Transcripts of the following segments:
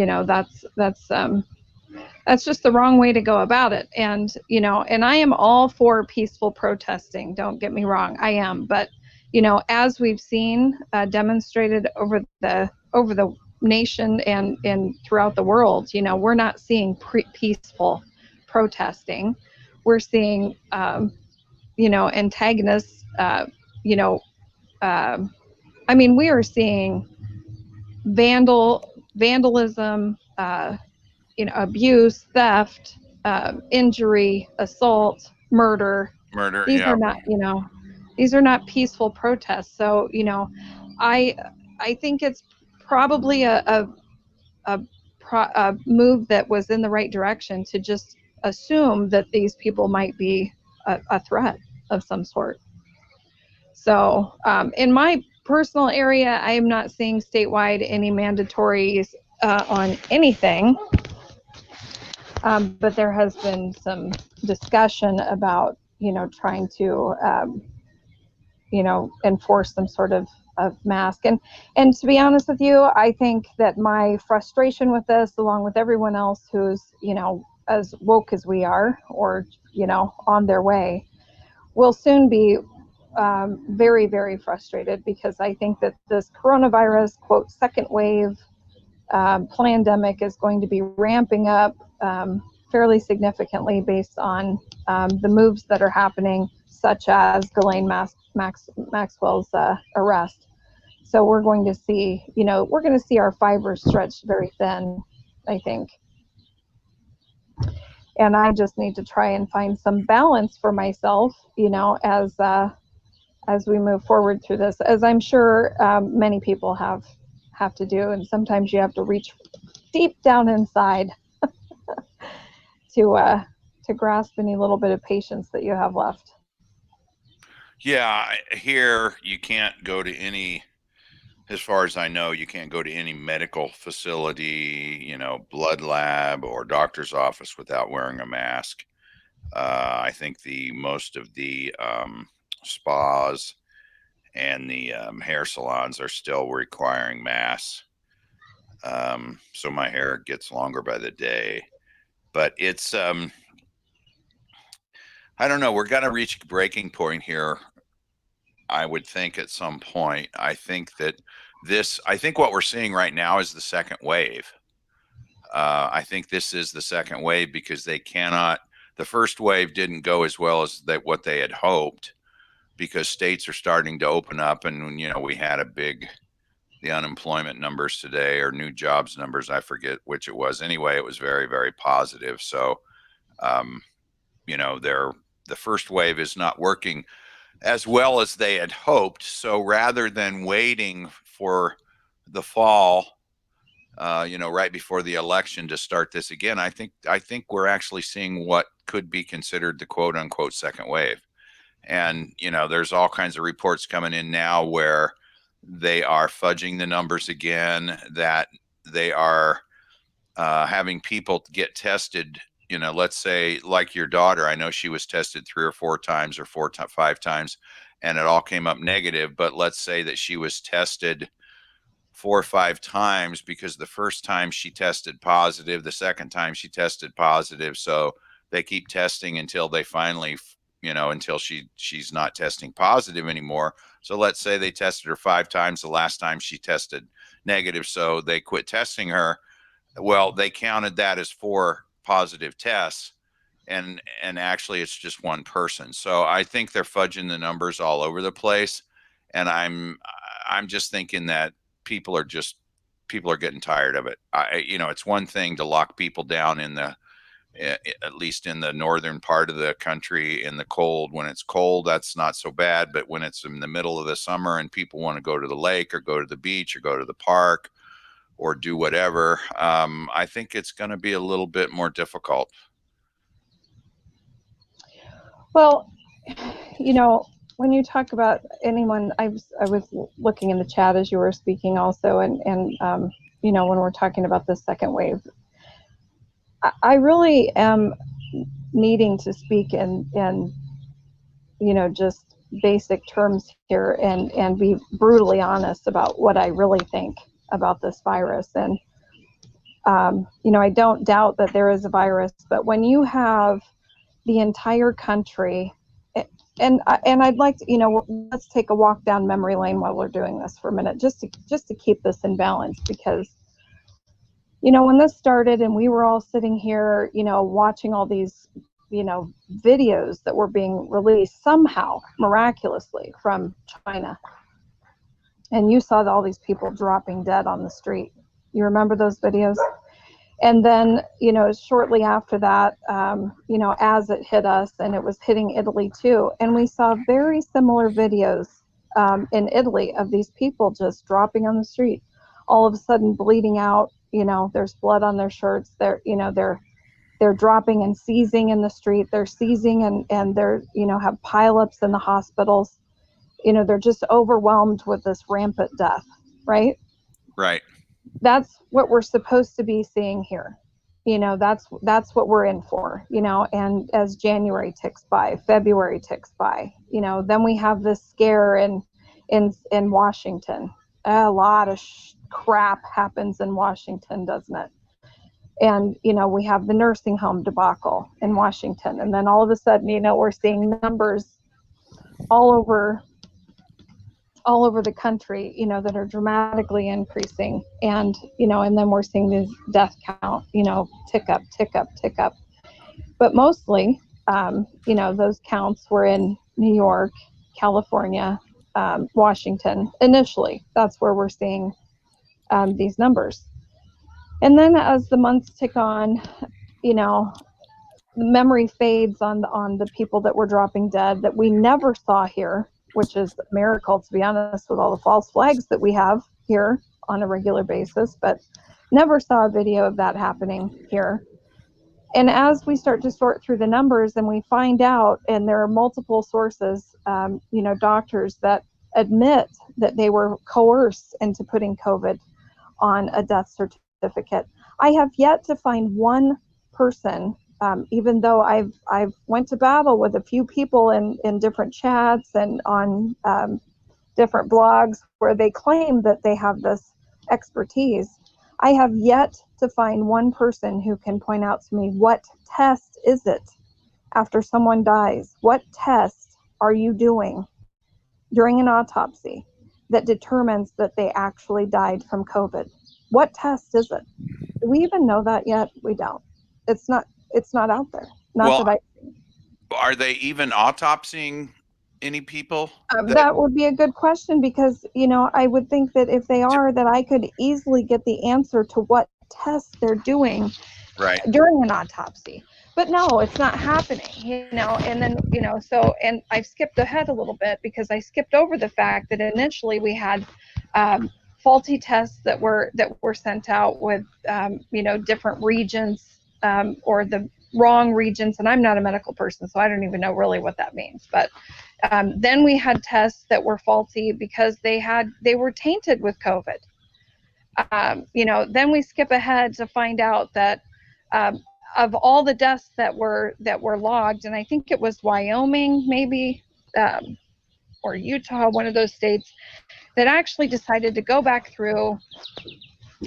that's just the wrong way to go about it. And, and I am all for peaceful protesting. Don't get me wrong. I am. But, as we've seen demonstrated over the nation and throughout the world, we're not seeing peaceful protesting. We're seeing, antagonists, you know, we are seeing vandalism, abuse, theft, injury, assault, murder. Murder, These are yeah. not, these are not peaceful protests. So, I I think it's probably a, a move that was in the right direction to just assume that these people might be a threat of some sort. So, in my personal area, I am not seeing statewide any mandatories on anything. But there has been some discussion about, trying to, enforce some sort of mask. And to be honest with you, I think that my frustration with this, along with everyone else who's, as woke as we are, or, on their way, will soon be very, very frustrated, because I think that this coronavirus, quote, second wave pandemic is going to be ramping up fairly significantly based on the moves that are happening, such as Ghislaine Maxwell's arrest. So we're going to see, our fibers stretched very thin, I think. And I just need to try and find some balance for myself, as we move forward through this, as I'm sure many people have to do. And sometimes you have to reach deep down inside to grasp any little bit of patience that you have left. Yeah, here you can't go to any, as far as I know, you can't go to any medical facility, blood lab or doctor's office without wearing a mask. I think most of the spas and the hair salons are still requiring masks. So my hair gets longer by the day. But it's, I don't know, we're going to reach a breaking point here, I would think, at some point. I think what we're seeing right now is the second wave. I think this is the second wave because the first wave didn't go as well as what they had hoped, because states are starting to open up, and we had the unemployment numbers today, or new jobs numbers, I forget which it was. Anyway, it was very, very positive. So, the first wave is not working as well as they had hoped. So rather than waiting for the fall, right before the election to start this again, I think we're actually seeing what could be considered the quote unquote second wave. And, there's all kinds of reports coming in now where they are fudging the numbers again, that they are having people get tested. Let's say, like your daughter, I know she was tested 3 or 4 times, or 5 times, and it all came up negative. But let's say that she was tested 4 or 5 times, because the first time she tested positive, the second time she tested positive. So they keep testing until they finally, until she's not testing positive anymore. So let's say they tested her 5 times. The last time she tested negative, so they quit testing her. Well, they counted that as 4 positive tests, and actually it's just one person. So I think they're fudging the numbers all over the place, and I'm just thinking that people are getting tired of it. It's one thing to lock people down at least in the northern part of the country in the cold. When it's cold, that's not so bad. But when it's in the middle of the summer and people want to go to the lake, or go to the beach, or go to the park, or do whatever, I think it's going to be a little bit more difficult. Well, when you talk about anyone, I was looking in the chat as you were speaking also, and when we're talking about the second wave, I really am needing to speak in just basic terms here, and be brutally honest about what I really think about this virus. And I don't doubt that there is a virus, but when you have the entire country, and I'd like to, let's take a walk down memory lane while we're doing this for a minute, just to keep this in balance, because when this started and we were all sitting here, watching all these, videos that were being released somehow miraculously from China, and you saw all these people dropping dead on the street. You remember those videos? And then, shortly after that, as it hit us, and it was hitting Italy too, and we saw very similar videos in Italy of these people just dropping on the street, all of a sudden bleeding out. There's blood on their shirts. They're dropping and seizing in the street. They're seizing and they're, have pileups in the hospitals. They're just overwhelmed with this rampant death, right? Right. That's what we're supposed to be seeing here. That's what we're in for, and as January ticks by, February ticks by, then we have this scare in Washington. A lot of crap happens in Washington, doesn't it? And, we have the nursing home debacle in Washington. And then all of a sudden, we're seeing numbers all over the country, that are dramatically increasing. And, and then we're seeing this death count, tick up, tick up, tick up. But mostly, those counts were in New York, California, Washington. Initially, that's where we're seeing these numbers. And then as the months tick on, the memory fades on the people that were dropping dead that we never saw here, which is a miracle, to be honest, with all the false flags that we have here on a regular basis, but never saw a video of that happening here. And as we start to sort through the numbers and we find out, and there are multiple sources, doctors that admit that they were coerced into putting COVID on a death certificate. I have yet to find one person, even though I've went to battle with a few people in different chats and on different blogs where they claim that they have this expertise. I have yet to find one person who can point out to me, what test is it after someone dies? What test are you doing during an autopsy that determines that they actually died from COVID? What test is it? Do we even know that yet? We don't. It's not out there. Are they even autopsying any people? That would be a good question, because, I would think that if they are, that I could easily get the answer to what tests they're doing during an autopsy. But no, it's not happening, and then, and I've skipped ahead a little bit because I skipped over the fact that initially we had faulty tests that were sent out with, different regions, or the wrong regions. And I'm not a medical person, so I don't even know really what that means. But then we had tests that were faulty because they were tainted with COVID. Then we skip ahead to find out that of all the deaths that were logged, and I think it was Wyoming, maybe, or Utah, one of those states, that actually decided to go back through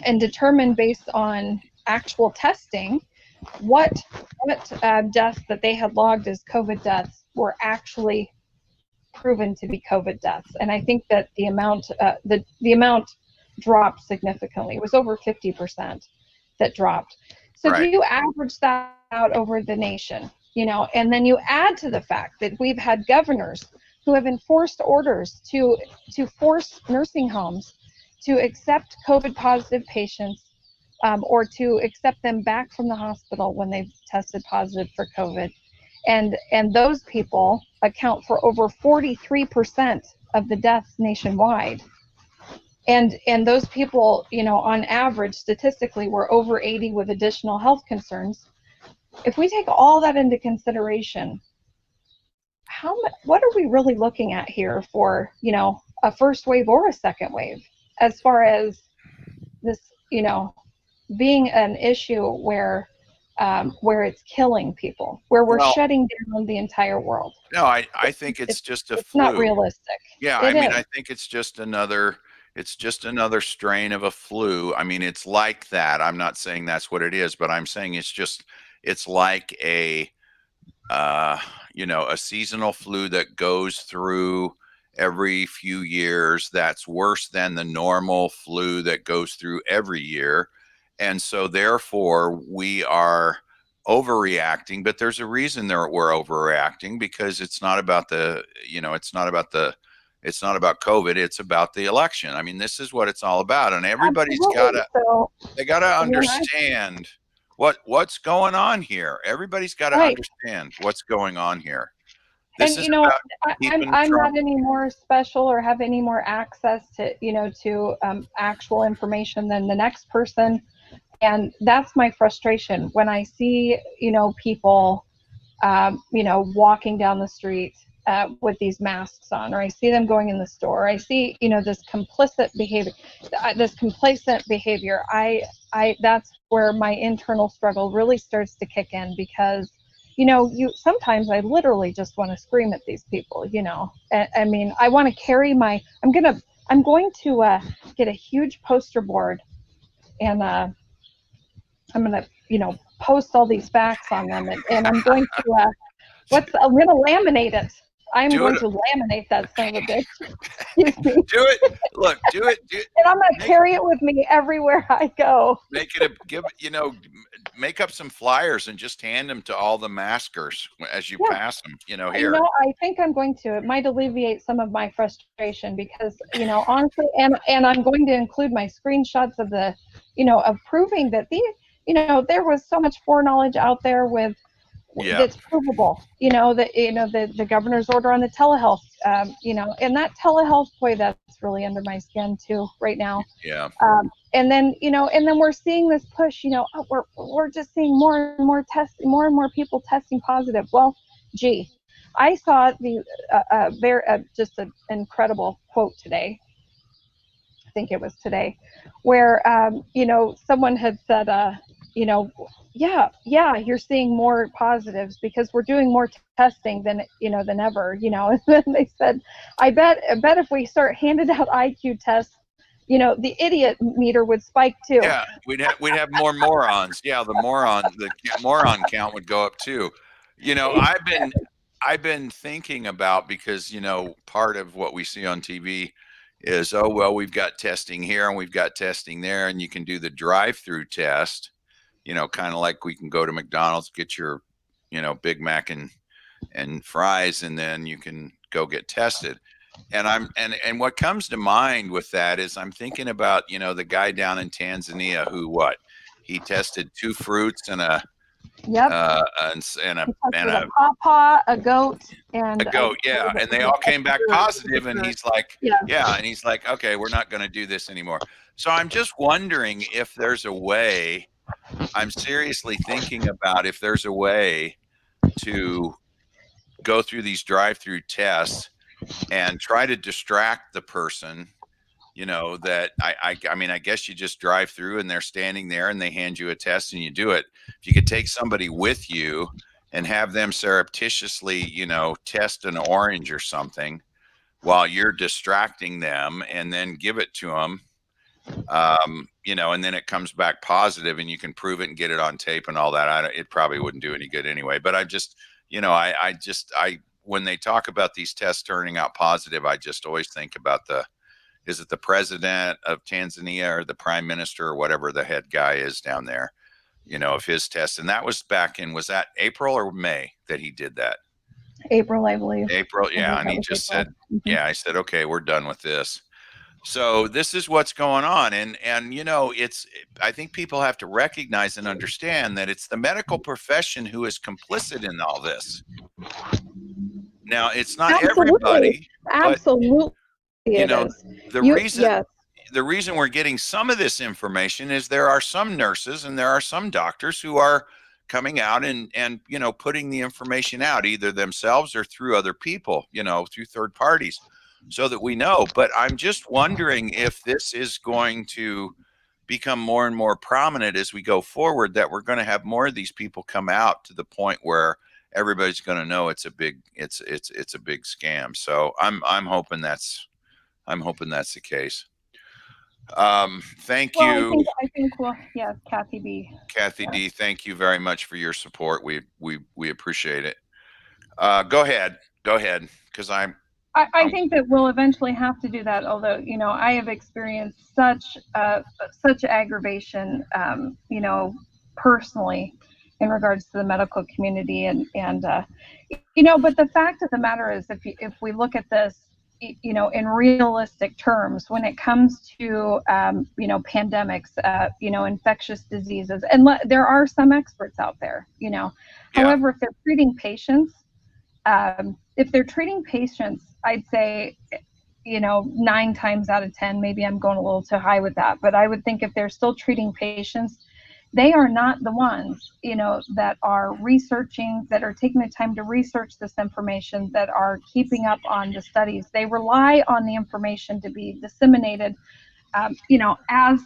and determine, based on actual testing, what deaths that they had logged as COVID deaths were actually proven to be COVID deaths. And I think that the amount dropped significantly. It was over 50% that dropped. So if you average that out over the nation, and then you add to the fact that we've had governors who have enforced orders to force nursing homes to accept COVID positive patients, or to accept them back from the hospital when they've tested positive for COVID. And those people account for over 43% of the deaths nationwide. And those people, on average, statistically, were over 80 with additional health concerns. If we take all that into consideration, what are we really looking at here for, a first wave or a second wave, as far as this, being an issue where it's killing people, where we're shutting down the entire world? No, I think it's just a flu. Not realistic. Yeah, I think it's just another, It's just another strain of a flu. I mean, it's like that. I'm not saying that's what it is, but I'm saying it's like uh, a seasonal flu that goes through every few years. That's worse than the normal flu that goes through every year. And so therefore we are overreacting, but there's a reason we're overreacting, because it's not about it's not about COVID. It's about the election. I mean, this is what it's all about. And everybody's Absolutely. So, they got to I mean, understand what's going on here. Everybody's got to right. understand what's going on here. This And is about keeping I'm Trump. not any more special or have any more access to actual information than the next person, and that's my frustration when I see people walking down the street with these masks on, or I see them going in the store. I see this complicit behavior, this complacent behavior. I that's where my internal struggle really starts to kick in, because you sometimes I literally just want to scream at these people. I mean, I want to carry my. I'm going to get a huge poster board, and I'm gonna post all these facts on them, and I'm going to I'm gonna laminate it. I'm Do going it. to laminate that son of a bitch. Excuse me. Do it. Look, do it. And I'm gonna Make, carry it with me everywhere I go. make it make up some flyers and just hand them to all the maskers as you Yeah. pass them. Here. I think I'm going to. It might alleviate some of my frustration, because, honestly, and I'm going to include my screenshots of of proving that there was so much foreknowledge out there with Yeah. that's provable. The governor's order on the telehealth. And that telehealth, boy, that's really under my skin too right now. Yeah. And then we're seeing this push. We're just seeing more and more more and more people testing positive. Well, gee, I saw the just an incredible quote today. I think it was today, where someone had said, yeah, you're seeing more positives because we're doing more testing than ever. And then they said, I bet if we start handing out IQ tests, the idiot meter would spike too. Yeah, we'd have more morons. Yeah, the moron count would go up too. I've been thinking about, because part of what we see on TV is, oh well, we've got testing here and we've got testing there, and you can do the drive-through test. Kind of like we can go to McDonald's, get your Big Mac and fries, and then you can go get tested. And what comes to mind with that is I'm thinking about the guy down in Tanzania who he tested 2 fruits and a Yep. and A pawpaw, a goat, and a goat, yeah, and they all came back positive, and he's like, yeah, and he's like, okay, we're not going to do this anymore. So I'm just wondering if there's a way. I'm seriously thinking about if there's a way to go through these drive-through tests and try to distract the person. That I mean, I guess you just drive through and they're standing there and they hand you a test and you do it. If you could take somebody with you and have them surreptitiously, test an orange or something while you're distracting them, and then give it to them, and then it comes back positive and you can prove it and get it on tape and all that. It probably wouldn't do any good anyway. But I just, when they talk about these tests turning out positive, I just always think about is it the president of Tanzania or the prime minister or whatever the head guy is down there, of his test. And that was was that April or May that he did that? April, I believe. April, yeah. And he just said, yeah, I said, okay, we're done with this. So this is what's going on. And I think people have to recognize and understand that it's the medical profession who is complicit in all this. Now, it's not everybody. Absolutely. But, the reason we're getting some of this information is there are some nurses and there are some doctors who are coming out and putting the information out, either themselves or through other people, through third parties, so that we know. But I'm just wondering if this is going to become more and more prominent as we go forward, that we're going to have more of these people come out to the point where everybody's going to know it's a big scam. So I'm hoping that's the case. Thank Well, you, I think, well, yeah, Kathy B. Kathy Yeah. D. Thank you very much for your support. We appreciate it. Go ahead, because I I'm think that we'll eventually have to do that. Although, I have experienced such aggravation, personally, in regards to the medical community, but the fact of the matter is, if we look at this, in realistic terms, when it comes to, pandemics, infectious diseases, and there are some experts out there, yeah, however, if they're treating patients, I'd say, 9 times out of 10, maybe I'm going a little too high with that, but I would think if they're still treating patients, they are not the ones, that are researching, that are taking the time to research this information, that are keeping up on the studies. They rely on the information to be disseminated, as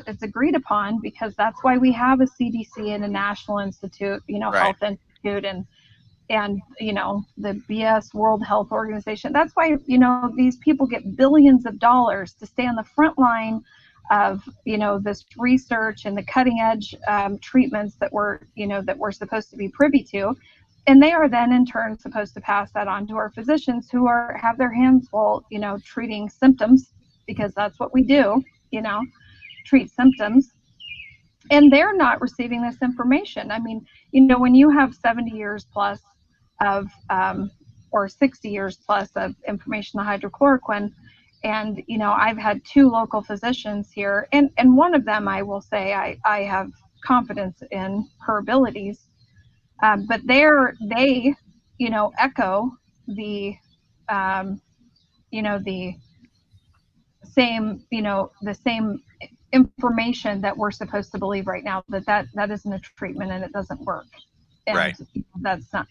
it's agreed upon, because that's why we have a CDC and a National Institute, right, Health Institute, and the BS World Health Organization. That's why these people get billions of dollars to stay on the front line of this research and the cutting edge treatments that we're supposed to be privy to, and they are then in turn supposed to pass that on to our physicians, who have their hands full treating symptoms, because that's what we do, treat symptoms, and they're not receiving this information. I mean, when you have 70 years plus of, or 60 years plus of information on hydrochloroquine, and I've had 2 local physicians here, and one of them, I will say, I have confidence in her abilities, but they echo the the same information that we're supposed to believe right now, that isn't a treatment and it doesn't work, and right. that's not,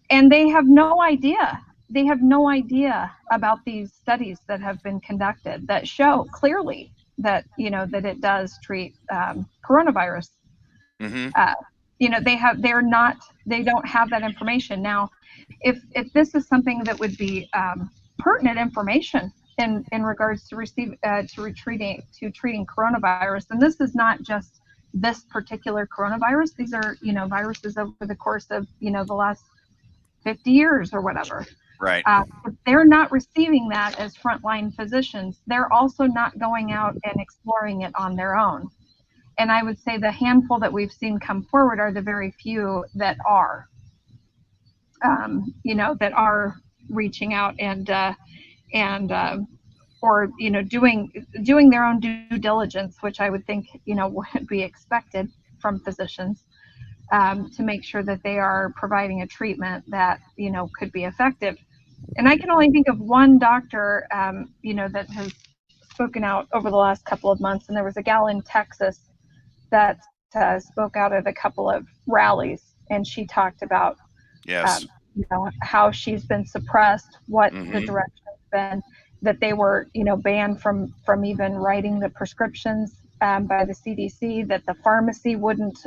and they have no idea about these studies that have been conducted that show clearly that that it does treat coronavirus. Mm-hmm. uh, they don't have that information. Now, if this is something that would be pertinent information in regards to treating coronavirus, and this is not just this particular coronavirus. These are viruses over the course of the last 50 years or whatever. Right. If they're not receiving that as frontline physicians, they're also not going out and exploring it on their own. And I would say the handful that we've seen come forward are the very few that are, that are reaching out and or doing their own due diligence, which I would think would be expected from physicians, to make sure that they are providing a treatment that could be effective. And I can only think of one doctor, that has spoken out over the last couple of months, and there was a gal in Texas that spoke out at a couple of rallies, and she talked about Yes. how she's been suppressed, what the Mm-hmm. direction has been, that they were banned from even writing the prescriptions by the CDC, that the pharmacy wouldn't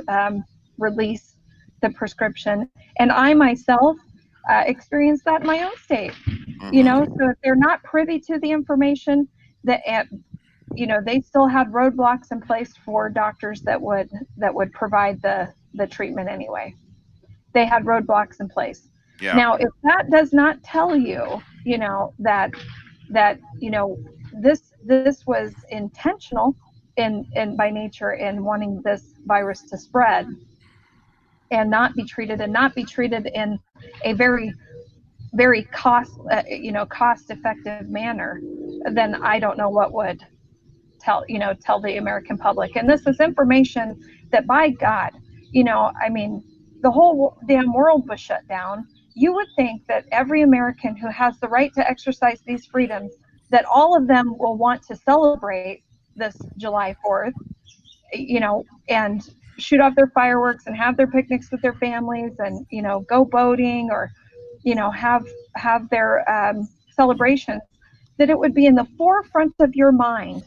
release the prescription, and I myself experienced that in my own state. Mm-hmm. So if they're not privy to the information, that they still had roadblocks in place for doctors that would provide the treatment anyway. They had roadblocks in place. Yeah. Now, if that does not tell you, that this was intentional in by nature, in wanting this virus to spread and not be treated in a very cost effective manner, then I don't know what would tell the American public. And this is information that, by God, I mean, the whole damn world was shut down. You would think that every American who has the right to exercise these freedoms, that all of them will want to celebrate this July 4th, and shoot off their fireworks and have their picnics with their families, and go boating, or have their celebrations, that it would be in the forefront of your mind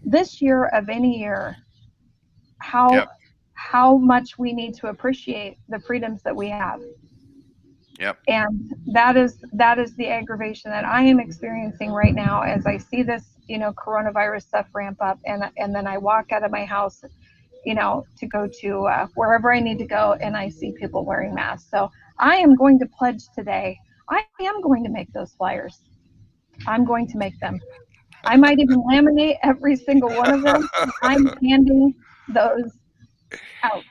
this year of any year, how Yep. how much we need to appreciate the freedoms that we have. Yep. And that is the aggravation that I am experiencing right now, as I see this coronavirus stuff ramp up, and then I walk out of my house, to go to wherever I need to go, and I see people wearing masks. So I am going to pledge today. I am going to make those flyers. I'm going to make them. I might even laminate every single one of them. I'm handing those out.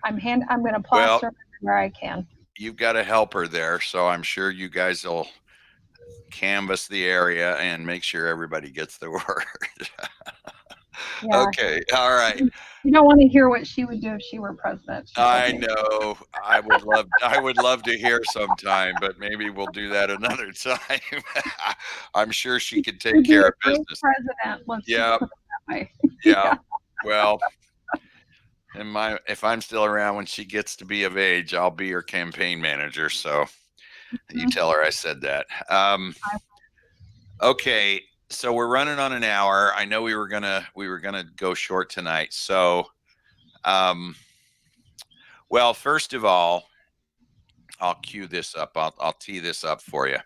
I'm going to plaster them where I can. You've got a helper there, so I'm sure you guys will canvass the area and make sure everybody gets the word. Yeah. Okay, all right. You don't want to hear what she would do if she were president. I know. I would love to hear sometime, but maybe we'll do that another time. I'm sure she could take care of business. President, let's just put it that way. Yeah. Well, if I'm still around when she gets to be of age, I'll be her campaign manager. So you tell her I said that. Okay. So we're running on an hour. I know we were gonna go short tonight. So, well, first of all, I'll cue this up. I'll tee this up for you.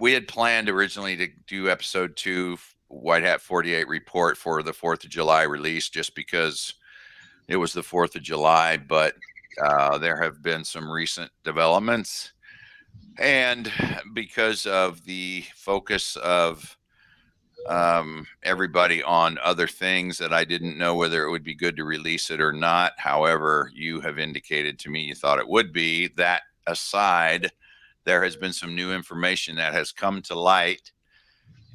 We had planned originally to do episode 2, White Hat 48 report, for the 4th of July release, just because it was the 4th of July. But there have been some recent developments, and because of the focus of everybody on other things, that I didn't know whether it would be good to release it or not. However, you have indicated to me you thought it would be. That aside, there has been some new information that has come to light,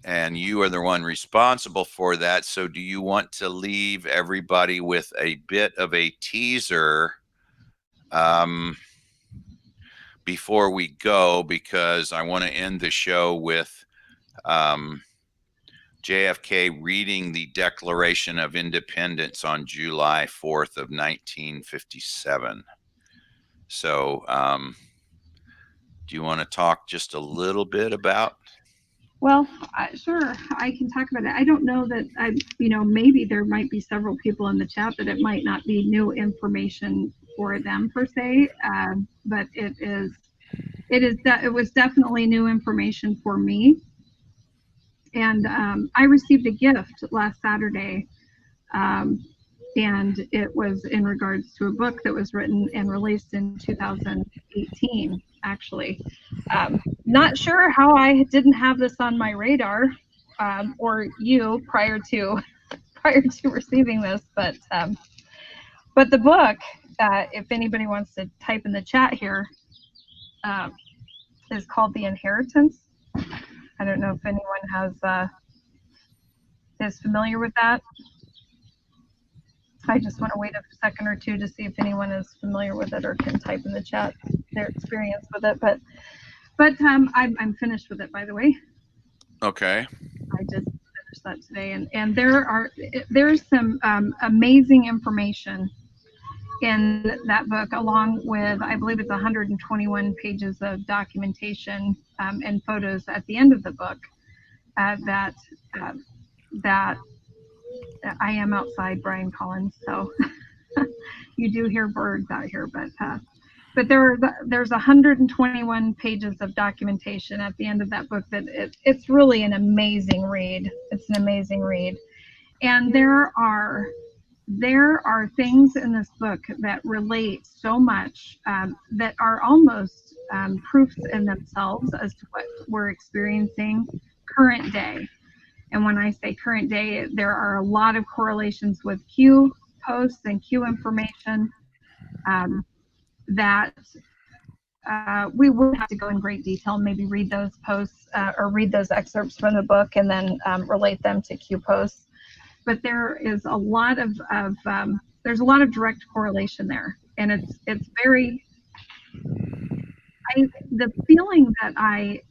and you are the one responsible for that. So do you want to leave everybody with a bit of a teaser before we go? Because I want to end the show with JFK reading the Declaration of Independence on July 4th of 1957. So do you want to talk just a little bit about? Well, sure, I can talk about it. I don't know that maybe there might be several people in the chat that it might not be new information for them per se, but it was definitely new information for me. And I received a gift last Saturday, and it was in regards to a book that was written and released in 2018, actually. Not sure how I didn't have this on my radar, or you, prior to receiving this, but the book, if anybody wants to type in the chat here, is called The Inheritance. I don't know if anyone is familiar with that. I just want to wait a second or two to see if anyone is familiar with it or can type in the chat their experience with it. But I'm finished with it, by the way. Okay. I just finished that today, and there's some amazing information in that book, along with, I believe it's 121 pages of documentation and photos at the end of the book, that I am outside, Brian Collins, so you do hear birds out here, but there's 121 pages of documentation at the end of that book that it's really an amazing read. It's an amazing read, and there are things in this book that relate so much, that are almost proofs in themselves as to what we're experiencing current day. And when I say current day, there are a lot of correlations with Q posts and Q information that we would have to go in great detail, maybe read those posts or read those excerpts from the book and then relate them to Q posts. But there is a lot of there's a lot of direct correlation there, and it's very. The feeling that I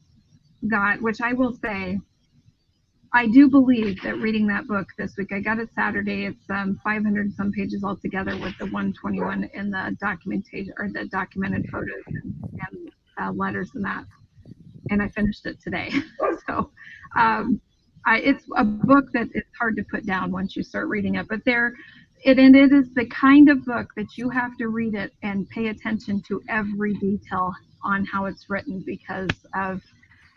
got, which I will say, I do believe that reading that book this week, I got it Saturday. It's 500 some pages altogether, with the 121 in the documentation or the documented photos and letters and that. And I finished it today. So it's a book that it's hard to put down once you start reading it. But it is the kind of book that you have to read it and pay attention to every detail on how it's written, because of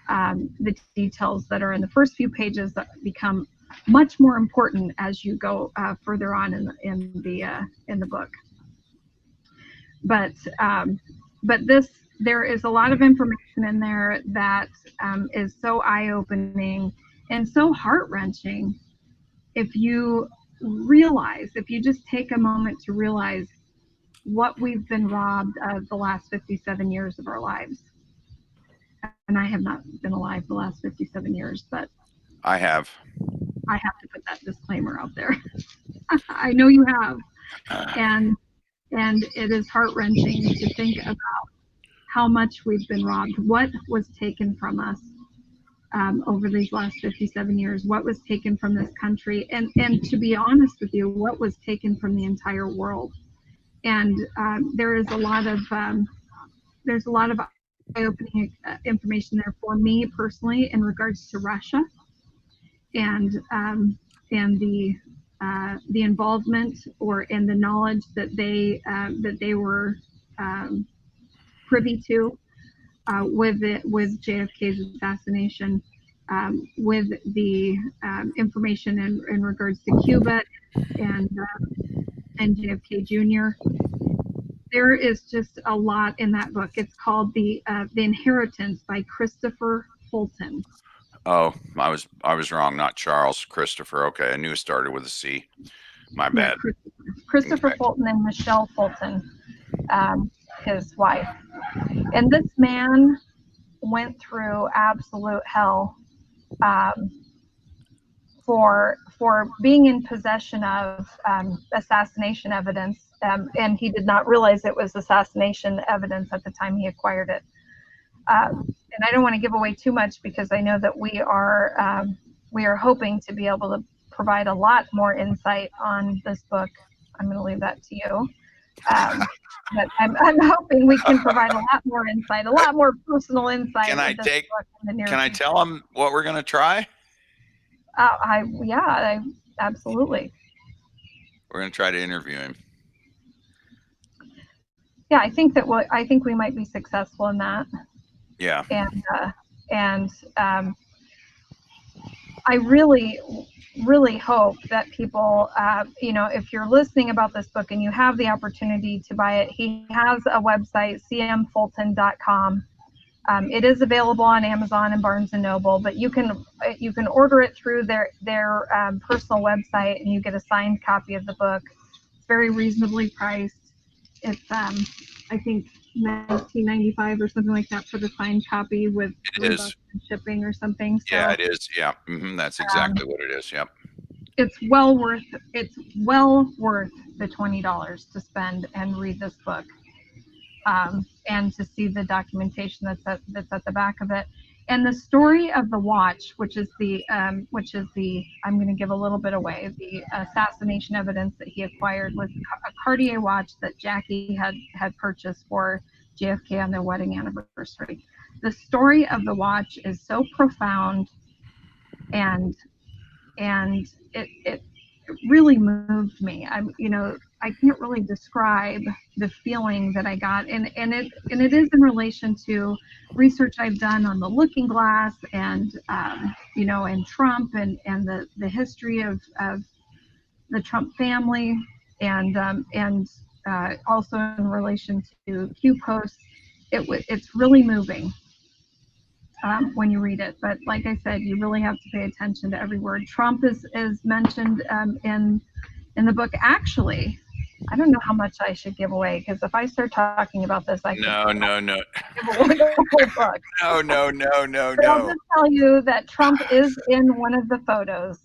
the details that are in the first few pages that become much more important as you go further on in the book. But there is a lot of information in there that is so eye-opening and so heart-wrenching if you just take a moment to realize what we've been robbed of the last 57 years of our lives. And I have not been alive the last 57 years, but I have. I have to put that disclaimer out there. I know you have. And it is heart-wrenching to think about how much we've been robbed, what was taken from us over these last 57 years, what was taken from this country, and to be honest with you, what was taken from the entire world. And there's a lot of eye-opening information there for me personally in regards to Russia and the involvement and the knowledge that they were privy to with JFK's assassination, with the information in regards to Cuba and JFK Jr. There is just a lot in that book. It's called The Inheritance by Christopher Fulton. Oh, I was wrong. Not Charles, Christopher. Okay, I knew it started with a C. My bad. Yeah, Christopher Okay. Fulton and Michelle Fulton, his wife. And this man went through absolute hell for being in possession of assassination evidence, and he did not realize it was assassination evidence at the time he acquired it. And I don't want to give away too much because I know that we are hoping to be able to provide a lot more insight on this book. I'm going to leave that to you. But I'm hoping we can provide a lot more insight, a lot more personal insight. Can I tell them what we're going to try? Absolutely. We're going to try to interview him. Yeah, I think we might be successful in that. Yeah. And I really, really hope that people, if you're listening about this book and you have the opportunity to buy it, he has a website, cmfulton.com. It is available on Amazon and Barnes & Noble, but you can order it through their personal website, and you get a signed copy of the book. It's very reasonably priced. It's I think $19.95 or something like that for the signed copy with shipping or something. So, yeah, it is. Yeah, that's exactly what it is. Yep. It's well worth the $20 to spend and read this book. And to see the documentation that's at the back of it, and the story of the watch, which is the I'm going to give a little bit away. The assassination evidence that he acquired was a Cartier watch that Jackie had purchased for JFK on their wedding anniversary. The story of the watch is so profound, and it really moved me. I can't really describe the feeling that I got, and it is in relation to research I've done on the Looking Glass and and Trump and the history of the Trump family, and also in relation to Q posts. It's really moving when you read it, but like I said, you really have to pay attention to every word. Trump is mentioned in the book. Actually, I don't know how much I should give away, because if I start talking about this, I No. give away the whole book. No. But I'll just tell you that Trump is in one of the photos